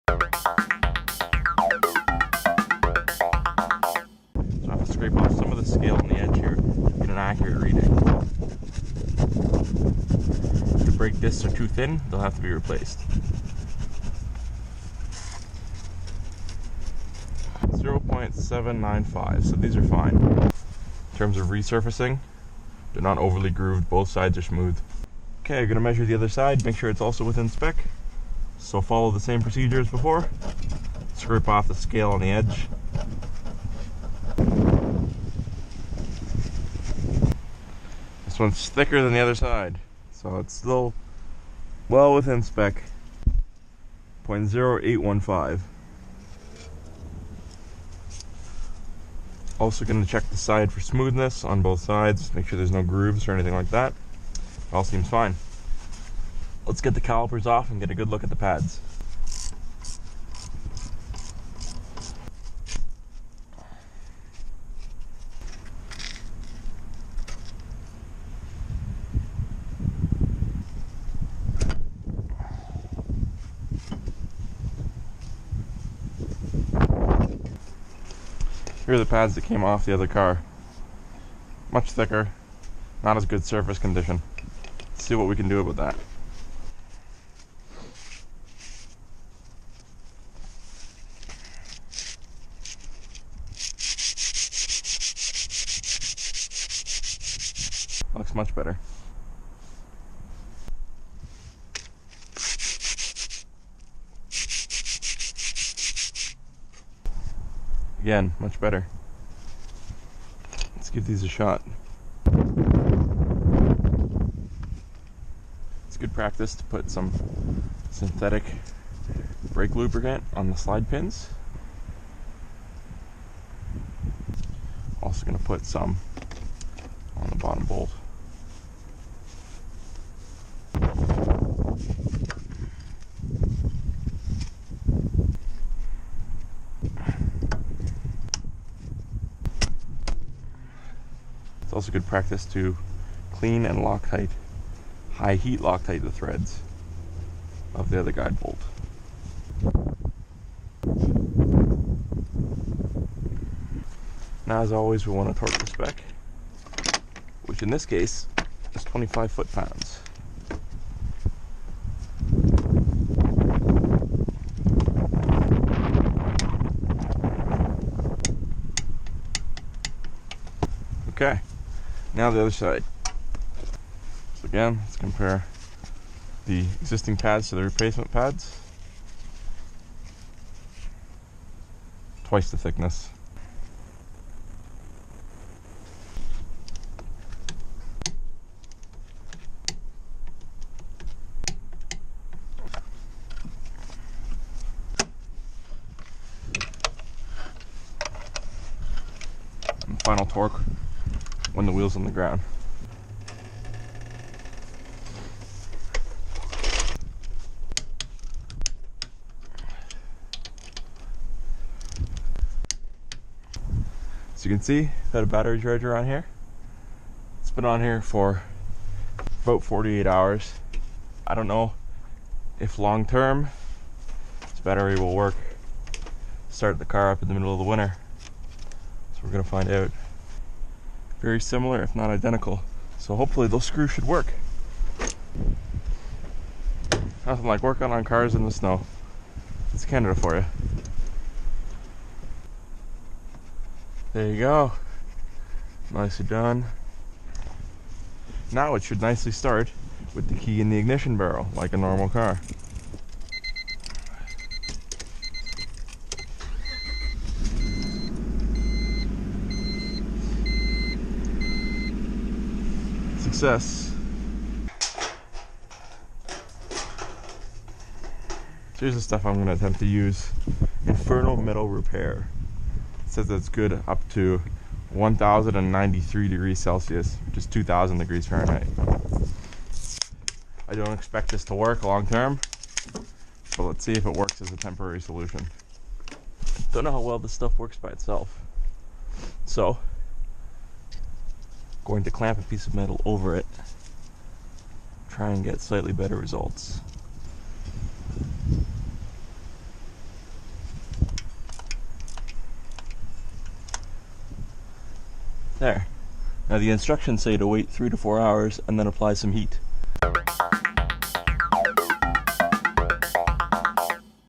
So I have to scrape off some of the scale on the edge here to get an accurate reading. If the brake discs are too thin, they'll have to be replaced. 0.795, so these are fine. In terms of resurfacing, they're not overly grooved, both sides are smooth. Okay, I'm going to measure the other side, make sure it's also within spec. So follow the same procedure as before. Scrape off the scale on the edge. This one's thicker than the other side, so it's still well within spec. 0.0815. Also going to check the side for smoothness on both sides, make sure there's no grooves or anything like that. It all seems fine. Let's get the calipers off and get a good look at the pads. Here are the pads that came off the other car. Much thicker, not as good surface condition. Let's see what we can do about that. Looks much better. Again, much better. Let's give these a shot. It's good practice to put some synthetic brake lubricant on the slide pins. Also going to put some on the bottom bolt. It's also good practice to clean and Loctite, high heat Loctite the threads of the other guide bolt. Now, as always, we want to torque the spec, which in this case is 25 foot-pounds. Okay, now the other side. So again, let's compare the existing pads to the replacement pads. Twice the thickness. And final torque when the wheel's on the ground. As you can see, I've had a battery charger on here. It's been on here for about 48 hours. I don't know if long term this battery will work. Start the car up in the middle of the winter. So we're gonna find out. Very similar, if not identical. So hopefully those screws should work. Nothing like working on cars in the snow. It's Canada for you. There you go. Nicely done. Now it should nicely start with the key in the ignition barrel, like a normal car. Success. So here's the stuff I'm going to attempt to use. Inferno Metal Repair. It says that it's good up to 1093 degrees Celsius, which is 2000 degrees Fahrenheit. I don't expect this to work long term, but let's see if it works as a temporary solution. Don't know how well this stuff works by itself. So, going to clamp a piece of metal over it, try and get slightly better results. There. Now the instructions say to wait 3 to 4 hours and then apply some heat.